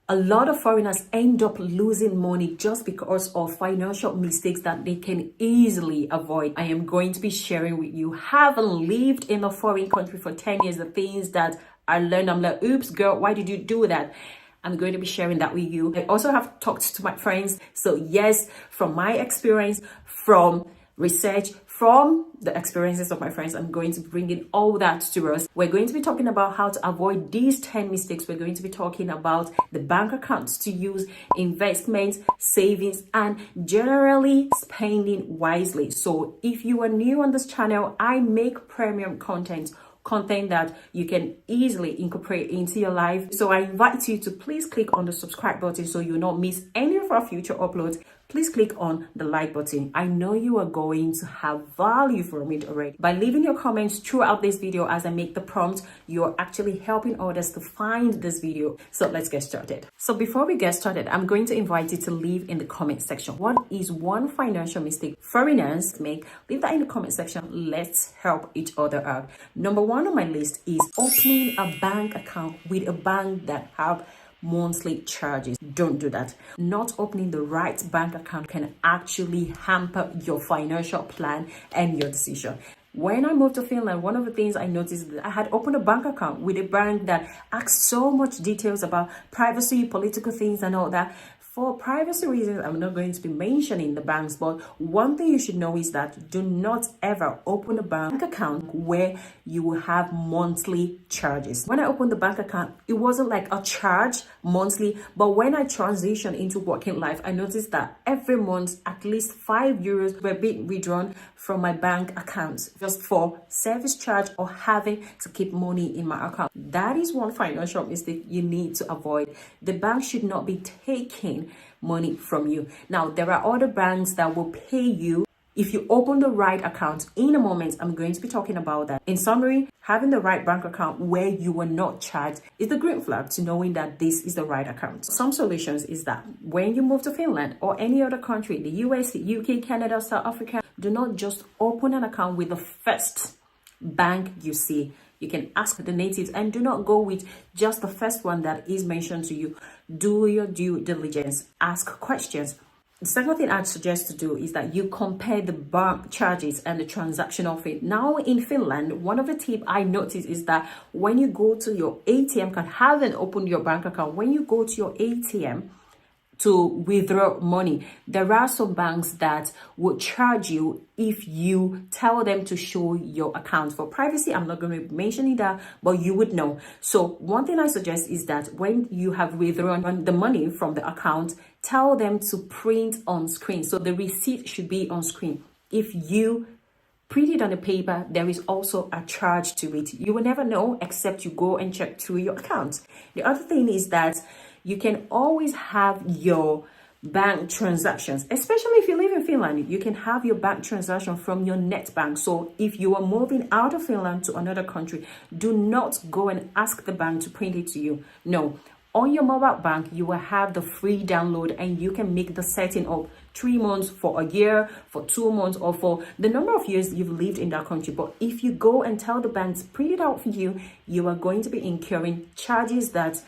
A lot of foreigners end up losing money just because of financial mistakes that they can easily avoid. I am going to be sharing with you, having lived in a foreign country for 10 years, the things that I learned. I'm like, oops, girl, why did you do that? I'm going to be sharing that with you. I also have talked to my friends. So yes, from my experience, from research, from the experiences of my friends, I'm going to bring in all that to us. We're going to be talking about how to avoid these 10 mistakes. We're going to be talking about the bank accounts to use, investments, savings, and generally spending wisely. So if you are new on this channel, I make premium content that you can easily incorporate into your life. So I invite you to please click on the subscribe button so you'll not miss any of our future uploads. Please click on the like button. I know you are going to have value from it already. By leaving your comments throughout this video as I make the prompt, you're actually helping others to find this video. So let's get started. So before we get started, I'm going to invite you to leave in the comment section, what is one financial mistake foreigners make? Leave that in the comment section. Let's help each other out. Number one on my list is opening a bank account with a bank that have monthly charges. Don't do that. Not opening the right bank account can actually hamper your financial plan and your decision. When I moved to Finland, one of the things I noticed is that I had opened a bank account with a bank that asked so much details about privacy, political things and all that. For privacy reasons, I'm not going to be mentioning the banks, but one thing you should know is that do not ever open a bank account where you will have monthly charges. When I opened the bank account, it wasn't like a charge monthly, but when I transitioned into working life, I noticed that every month, at least €5 were being withdrawn from my bank accounts just for service charge or having to keep money in my account. That is one financial mistake you need to avoid. The bank should not be taking money from you. Now, there are other banks that will pay you if you open the right account. In a moment, I'm going to be talking about that. In summary, having the right bank account where you were not charged is the green flag to knowing that this is the right account. Some solutions is that when you move to Finland or any other country, the US, UK, Canada, South Africa, do not just open an account with the first bank you see. You can ask the natives and do not go with just the first one that is mentioned to you. Do your due diligence. Ask questions. The second thing I'd suggest to do is that you compare the bank charges and the transactional fee. Now in Finland, one of the tips I noticed is that when you go to your ATM card, haven't opened your bank account, when you go to your ATM to withdraw money, there are some banks that will charge you if you tell them to show your account. For privacy, I'm not going to be mentioning that, but you would know. So one thing I suggest is that when you have withdrawn the money from the account, tell them to print on screen. So the receipt should be on screen. If you print it on the paper, there is also a charge to it. You will never know except you go and check through your account. The other thing is that you can always have your bank transactions, especially if you live in Finland, you can have your bank transaction from your net bank. So if you are moving out of Finland to another country, do not go and ask the bank to print it to you. No, on your mobile bank, you will have the free download and you can make the setting of 3 months, for a year, for 2 months, or for the number of years you've lived in that country. But if you go and tell the banks print it out for you, you are going to be incurring charges that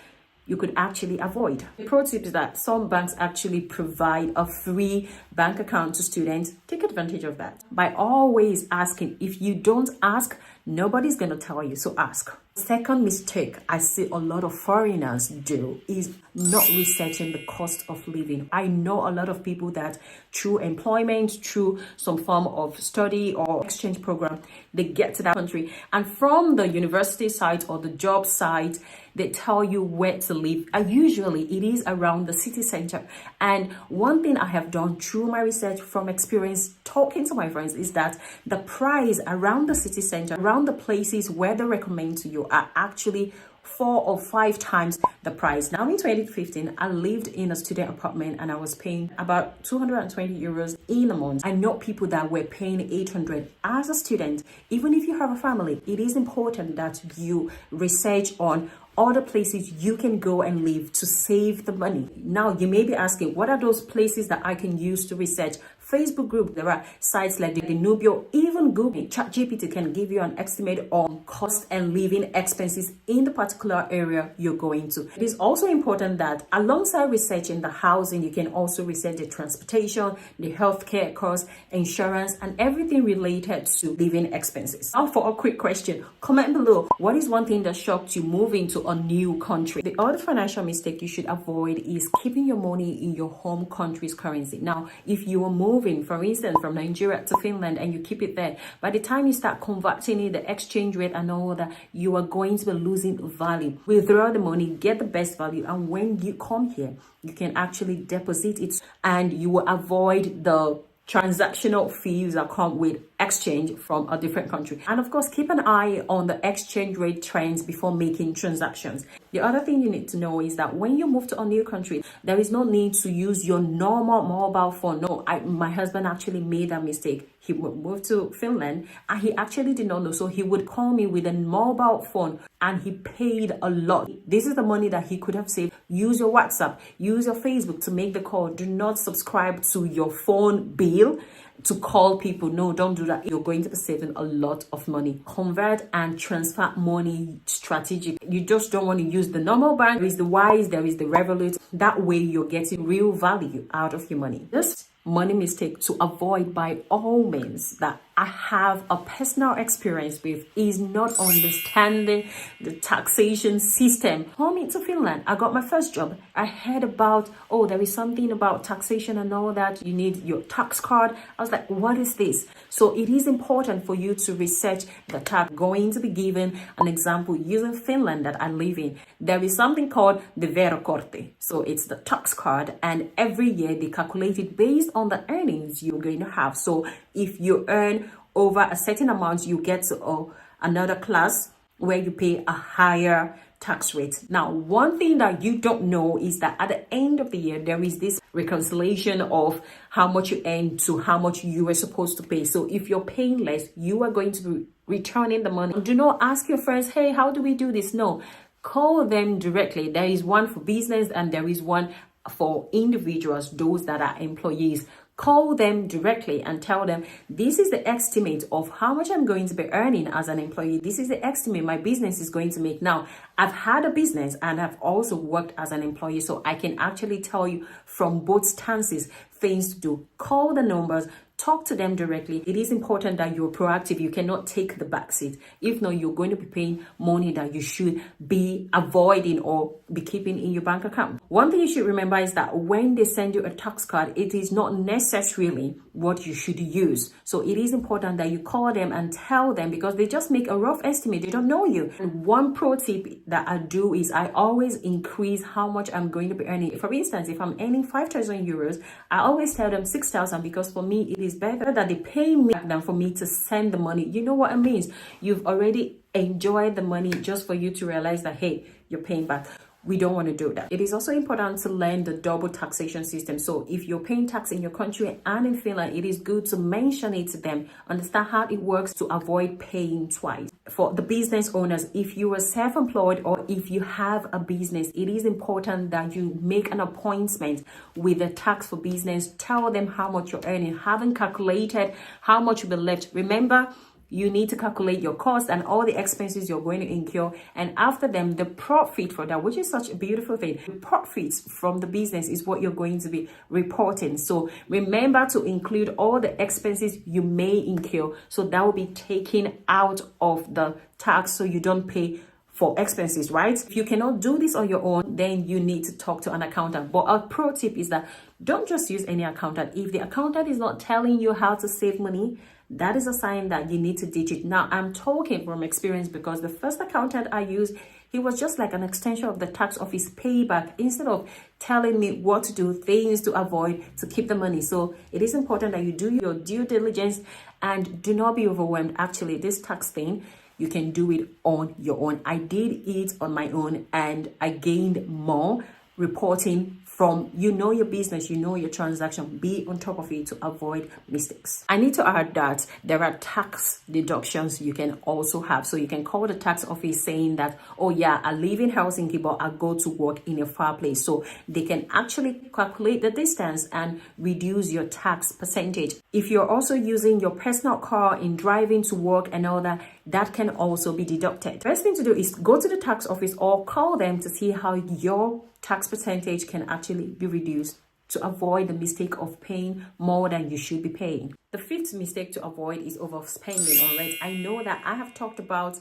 you could actually avoid. The pro tip is that some banks actually provide a free bank account to students. Take advantage of that by always asking. If you don't ask, nobody's going to tell you, so ask. Second mistake I see a lot of foreigners do is not researching the cost of living. I know a lot of people that through employment, through some form of study or exchange program, they get to that country, and from the university site or the job site, they tell you where to live. Usually it is around the city center. And one thing I have done through my research, from experience talking to my friends, is that the price around the city center, around the places where they recommend to you, are actually 4 or 5 times the price. Now in 2015, I lived in a student apartment and I was paying about €220 in a month. I know people that were paying 800 as a student. Even if you have a family, it is important that you research on other places you can go and live to save the money. Now, you may be asking, what are those places that I can use to research? Facebook group, there are sites like the Nubio, even Google, ChatGPT can give you an estimate on cost and living expenses in the particular area you're going to. It is also important that alongside researching the housing, you can also research the transportation, the healthcare costs, insurance, and everything related to living expenses. Now for a quick question, comment below, what is one thing that shocked you moving to a new country? The other financial mistake you should avoid is keeping your money in your home country's currency. Now, if you are moving, for instance, from Nigeria to Finland and you keep it there, by the time you start converting it, the exchange rate and all that, you are going to be losing value. Withdraw the money, get the best value, and when you come here, you can actually deposit it and you will avoid the transactional fees that come with exchange from a different country. And of course, keep an eye on the exchange rate trends before making transactions. The other thing you need to know is that when you move to a new country, there is no need to use your normal mobile phone. No, my husband actually made that mistake. He moved to Finland and he actually did not know. So he would call me with a mobile phone and he paid a lot. This is the money that he could have saved. Use your WhatsApp, use your Facebook to make the call. Do not subscribe to your phone bill to call people. No, don't do that. You're going to be saving a lot of money. Convert and transfer money strategic. You just don't want to use the normal bank. There is the Wise, there is the Revolut. That way you're getting real value out of your money. Just money mistake to avoid by all means that I have a personal experience with is not understanding the taxation system. Coming to Finland, I got my first job. I heard about, oh, there is something about taxation and all that. You need your tax card. I was like, what is this? So it is important for you to research the tax. Going to be given an example using Finland that I live in. There is something called the verokortti. So it's the tax card, and every year they calculate it based on the earnings you're going to have. So if you earn over a certain amount, you get to another class where you pay a higher tax rate. Now, one thing that you don't know is that at the end of the year, there is this reconciliation of how much you earn to how much you were supposed to pay. So if you're paying less, you are going to be returning the money. Do not ask your friends, hey, how do we do this? No, call them directly. There is one for business and there is one for individuals, those that are employees. Call them directly and tell them, this is the estimate of how much I'm going to be earning as an employee. This is the estimate my business is going to make. Now, I've had a business and I've also worked as an employee, so I can actually tell you from both stances things to do. Call the numbers, talk to them directly. It is important that you're proactive. You cannot take the back seat. If not, you're going to be paying money that you should be avoiding or be keeping in your bank account. One thing you should remember is that when they send you a tax card, it is not necessarily what you should use. So it is important that you call them and tell them, because they just make a rough estimate. They don't know you. And one pro tip that I do is I always increase how much I'm going to be earning. For instance, if I'm earning 5,000 euros, I always tell them 6,000, because for me, it is better that they pay me than for me to send the money. You know what it means? You've already enjoyed the money just for you to realize that, hey, you're paying back. We don't want to do that. It is also important to learn the double taxation system. So if you're paying tax in your country and in Finland, it is good to mention it to them, understand how it works to avoid paying twice. For the business owners, if you are self-employed or if you have a business, it is important that you make an appointment with the tax for business. Tell them how much you're earning. Haven't calculated how much will be left. Remember, you need to calculate your cost and all the expenses you're going to incur, and after them, the profit for that, which is such a beautiful thing. The profits from the business is what you're going to be reporting. So remember to include all the expenses you may incur, so that will be taken out of the tax, so you don't pay for expenses, right? If you cannot do this on your own, then you need to talk to an accountant. But a pro tip is that don't just use any accountant. If the accountant is not telling you how to save money, that is a sign that you need to ditch it. Now, I'm talking from experience, because the first accountant I used, he was just like an extension of the tax office payback. Instead of telling me what to do, things to avoid to keep the money. So it is important that you do your due diligence and do not be overwhelmed. Actually, this tax thing, you can do it on your own. I did it on my own and I gained more reporting from your business, your transaction, be on top of it to avoid mistakes. I need to add that there are tax deductions you can also have. So you can call the tax office saying that, oh yeah, I live in Helsinki, but I go to work in a far place. So they can actually calculate the distance and reduce your tax percentage. If you're also using your personal car in driving to work and all that, that can also be deducted. Best thing to do is go to the tax office or call them to see how your tax percentage can actually be reduced to avoid the mistake of paying more than you should be paying. The fifth mistake to avoid is overspending on rent. I know that I have talked about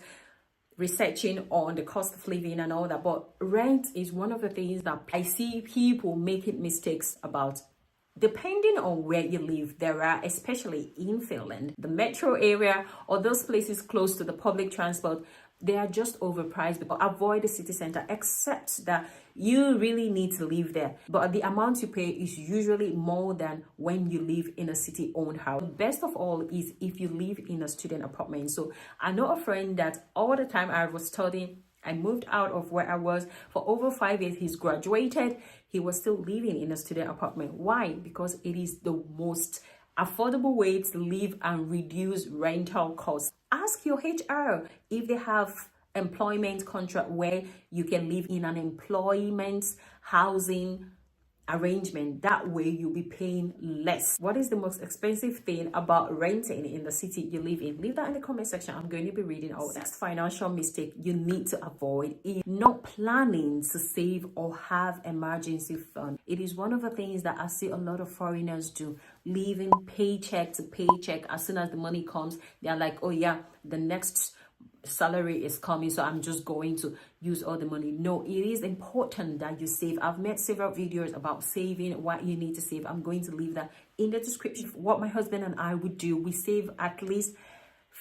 researching on the cost of living and all that, but rent is one of the things that I see people making mistakes about. Depending on where you live, there are, especially in Finland, the metro area or those places close to the public transport, they are just overpriced. But avoid the city center, except that you really need to live there. But the amount you pay is usually more than when you live in a city-owned house. Best of all is if you live in a student apartment. So I know a friend that all the time I was studying, I moved out of where I was for over 5 years. He's graduated. He was still living in a student apartment. Why? Because it is the most affordable way to live and reduce rental costs. Ask your HR if they have employment contract where you can live in an employment housing arrangement. That way you'll be paying less. What is the most expensive thing about renting in the city you live in? Leave that in the comment section. I'm going to be reading all that. Next financial mistake you need to avoid is not planning to save or have emergency fund. It is one of the things that I see a lot of foreigners do, living paycheck to paycheck. As soon as the money comes, they're like, oh yeah, the next salary is coming, so I'm just going to use all the money. No, it is important that you save. I've made several videos about saving, what you need to save. I'm going to leave that in the description. What my husband and I would do, we save at least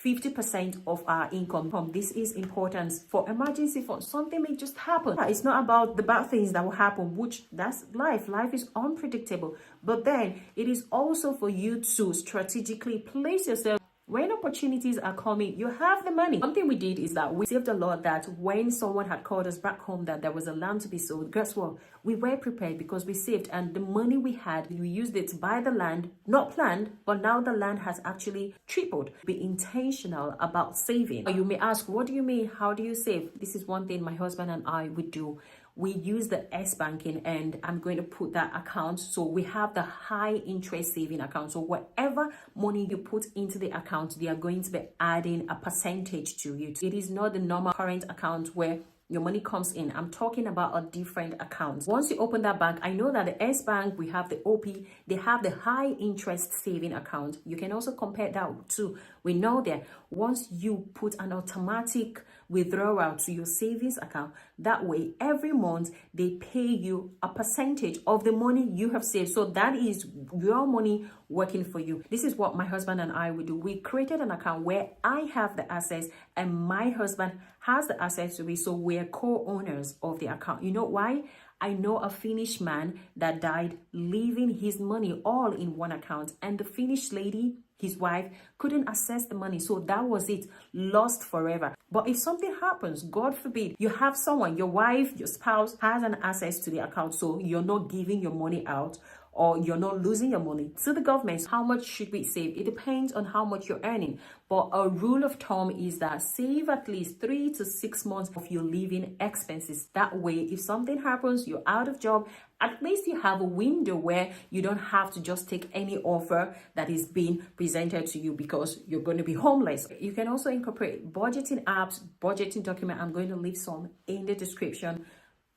50% of our income. This is important for emergency funds. Something may just happen. It's not about the bad things that will happen, which that's life. Life is unpredictable. But then it is also for you to strategically place yourself. When opportunities are coming, you have the money. Something we did is that we saved a lot, that when someone had called us back home that there was a land to be sold, guess what? We were prepared because we saved, and the money we had, we used it to buy the land, not planned, but now the land has actually tripled. Be intentional about saving. You may ask, what do you mean? How do you save? This is one thing my husband and I would do. We use the S banking, and I'm going to put that account. So we have the high interest saving account. So whatever money you put into the account, they are going to be adding a percentage to you. It is not the normal current account where your money comes in. I'm talking about a different account. Once you open that bank, I know that the S Bank, we have the OP, they have the high interest saving account. You can also compare that to, we know that once you put an automatic withdrawal to your savings account, that way every month they pay you a percentage of the money you have saved. So that is your money working for you. This is what my husband and I would do. We created an account where I have the assets and my husband has the assets to be, so we're co-owners of the account. You know why? I know a Finnish man that died leaving his money all in one account, and the Finnish lady, his wife, couldn't access the money. So that was it, lost forever. But if something happens, God forbid, you have someone, your wife, your spouse has an access to the account, so you're not giving your money out or you're not losing your money to the government. How much should we save? It depends on how much you're earning. But a rule of thumb is that save at least 3 to 6 months of your living expenses. That way, if something happens, you're out of job, at least you have a window where you don't have to just take any offer that is being presented to you because you're going to be homeless. You can also incorporate budgeting apps, budgeting document. I'm going to leave some in the description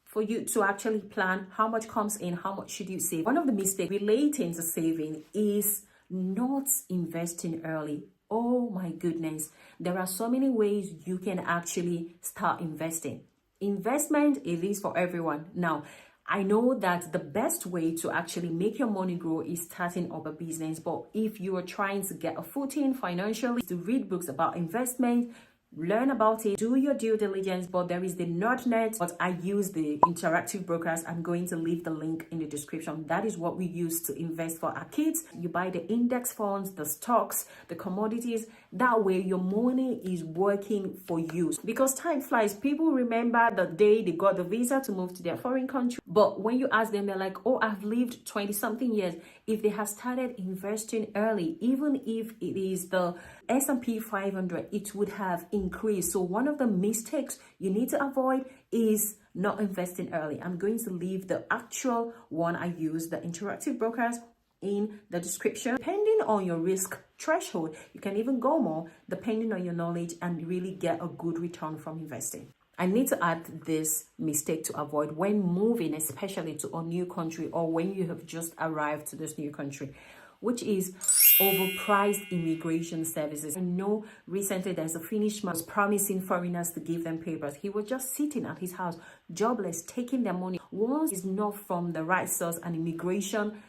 for you to actually plan how much comes in, how much should you save. One of the mistakes relating to saving is not investing early. Oh my goodness. There are so many ways you can actually start investing. Investment, it is for everyone. Now, I know that the best way to actually make your money grow is starting up a business. But if you are trying to get a footing financially, to read books about investment, learn about it, do your due diligence. But there is the Nerdnet, but I use the interactive brokers. I'm going to leave the link in the description. That is what we use to invest for our kids. You buy the index funds, the stocks, the commodities, That way your money is working for you. Because time flies, people remember the day they got the visa to move to their foreign country. But when you ask them, they're like, oh, I've lived 20 something years. If they have started investing early, even if it is the S&P 500, it would have increased. So one of the mistakes you need to avoid is not investing early. I'm going to leave the actual one I use, the interactive brokers, in the description. Depending on your risk threshold, you can even go more depending on your knowledge and really get a good return from investing. I need to add this mistake to avoid when moving, especially to a new country or when you have just arrived to this new country, which is overpriced immigration services. I know recently there's a Finnish man who was promising foreigners to give them papers. He was just sitting at his house, jobless, taking their money. Once it's not from the right source, an immigration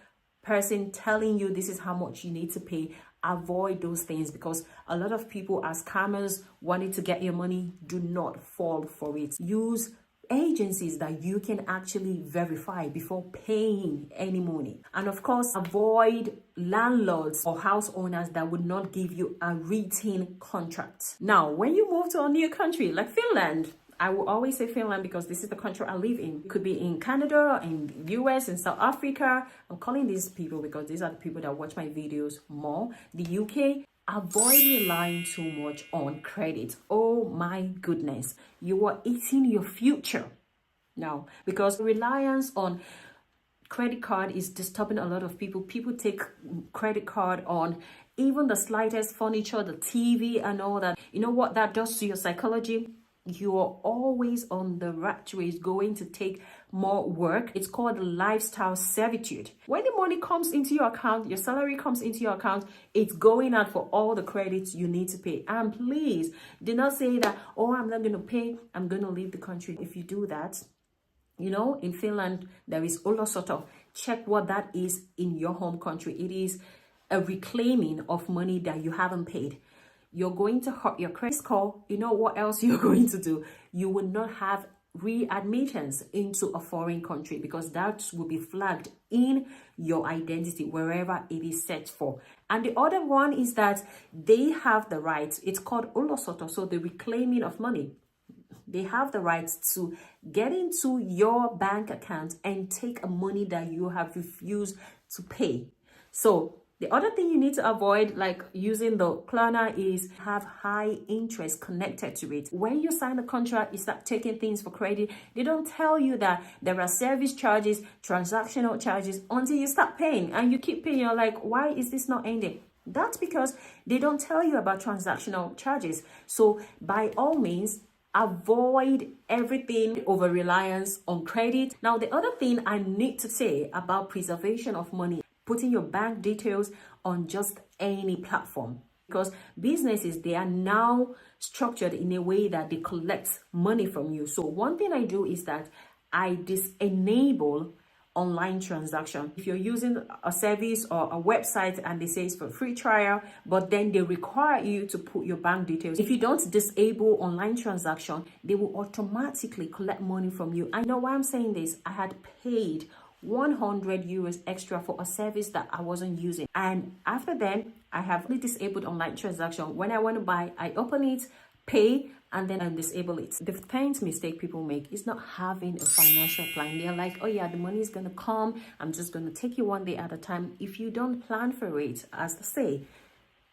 person telling you this is how much you need to pay, avoid those things, because a lot of people as scammers wanting to get your money. Do not fall for it. Use agencies that you can actually verify before paying any money. And of course, avoid landlords or house owners that would not give you a written contract. Now, when you move to a new country like Finland, I will always say Finland because this is the country I live in. It could be in Canada, in US, in South Africa. I'm calling these people because these are the people that watch my videos more. The UK, avoid relying too much on credit. Oh my goodness. You are eating your future now, because reliance on credit card is disturbing a lot of people. People take credit card on even the slightest furniture, the TV and all that. You know what that does to your psychology? You're always on the rat race, going to take more work. It's called lifestyle servitude. When the money comes into your account, your salary comes into your account, it's going out for all the credits you need to pay. And please do not say that, oh, I'm not going to pay, I'm going to leave the country. If you do that, you know, in Finland, there is olumide. Check what that is in your home country. It is a reclaiming of money that you haven't paid. You're going to hurt your credit score. You know what else you're going to do? You will not have readmittance into a foreign country, because that will be flagged in your identity wherever it is set for. And the other one is that they have the right, it's called olumide, so the reclaiming of money. They have the right to get into your bank account and take money that you have refused to pay. So the other thing you need to avoid, like using the Klarna, is have high interest connected to it. When you sign a contract, you start taking things for credit. They don't tell you that there are service charges, transactional charges, until you start paying and you keep paying. You're like, why is this not ending? That's because they don't tell you about transactional charges. So by all means, avoid everything over reliance on credit. Now, the other thing I need to say about preservation of money, putting your bank details on just any platform, because businesses, they are now structured in a way that they collect money from you. So one thing I do is that I disable online transaction. If you're using a service or a website and they say it's for free trial, but then they require you to put your bank details, if you don't disable online transaction, they will automatically collect money from you. I know why I'm saying this. I had paid 100 euros extra for a service that I wasn't using, and after then I have disabled online transaction. When I want to buy, I open it, pay, and then I disable it. The 10th mistake people make is not having a financial plan. They're like, oh yeah, the money is gonna come, I'm just gonna take you one day at a time. If you don't plan for it, as they say,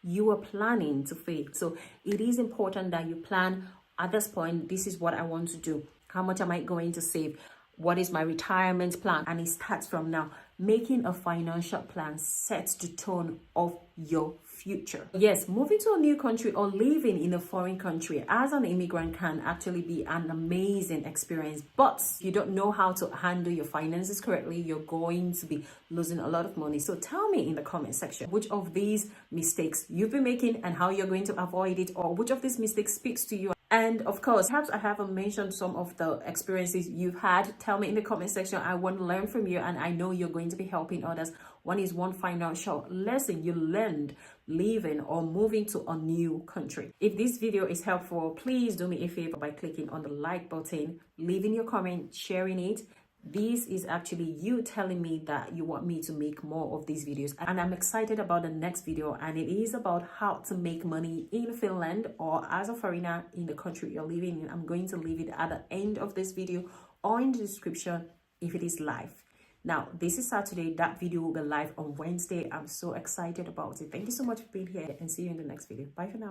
you are planning to fail. So it is important that you plan. At this point, this is what I want to do. How much am I going to save? What is my retirement plan? And it starts from now. Making a financial plan sets the tone of your future. Yes, moving to a new country or living in a foreign country as an immigrant can actually be an amazing experience. But if you don't know how to handle your finances correctly, you're going to be losing a lot of money. So tell me in the comment section which of these mistakes you've been making and how you're going to avoid it, or which of these mistakes speaks to you. And of course, perhaps I haven't mentioned some of the experiences you've had. Tell me in the comment section. I want to learn from you, and I know you're going to be helping others. One is one financial lesson you learned living or moving to a new country. If this video is helpful, please do me a favor by clicking on the like button, leaving your comment, sharing it. This is actually you telling me that you want me to make more of these videos, and I'm excited about the next video, and it is about how to make money in Finland or as a foreigner in the country you're living in. I'm going to leave it at the end of this video or in the description if it is live. Now, this is Saturday. That video will be live on Wednesday. I'm so excited about it. Thank you so much for being here, and see you in the next video. Bye for now.